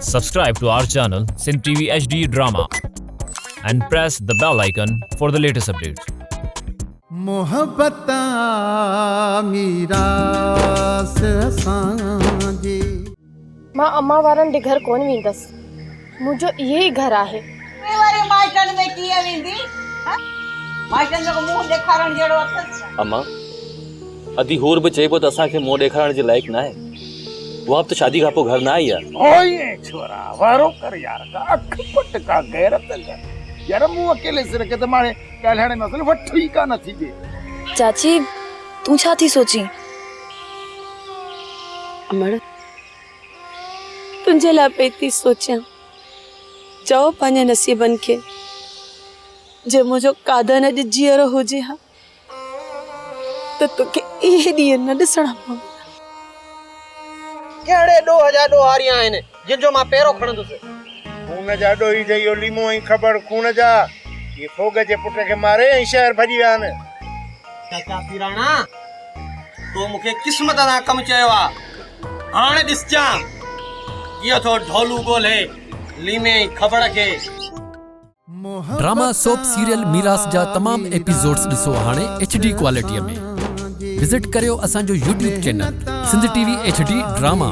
Subscribe to our channel Sindh TV HD Drama and press the bell icon for the latest updates. मोहब्बता मीरास असांजी मां अम्मा वारनि जे घर कोन वेंदसि। मुंहिंजो इहे ई घर आहे। वरी माइटनि में कीअं वेंदी? माइटनि जो मुंहुं ॾेखारण जहिड़ो अथसि। अम्मा अधी होर बि चइबो त असांखे मुंहुं ॾेखारण जे लाइक़ न आहे। वो अब तो शादी खां पोइ घर न आई आहे। ओए छोरा वारो कर यार का अख पट का गैरत कर यार मुंह अकेले सिर के त मारे ॻाल्हाइण में असल वठ ई कान थी ॾे। चाची तू छा थी सोची? अमड़ तुंहिंजे लाइ पई थी सोचां। चओ पंहिंजे नसीबनि खे जे मुंहिंजो कादन अॼु जीअरो हुजे हा त तोखे इहे ॾींहं न ॾिसणा पवंदा। कहिड़े ॾोह जा ॾोहारिया आहिनि जिन जो मां पहिरों खणंदुसि। खून जा ॾोही जो इहो लीमो ऐं ख़बर खून जा ये फोग जे पुट खे मारे ऐं शहर भॼी विया आहिनि। चाचा पीराणा तो मूंखे क़िस्मत सां कमु चयो आहे। हाणे ॾिसजां इहो थो ढोलू ॻोल्हे लीमे ऐं ख़बर खे। ड्रामा सोप सीरियल मीरास जा तमाम एपिसोड्स ॾिसो हाणे HD क्वालिटीअ में। विजिट करियो असांजो YouTube channel Sindh TV HD drama.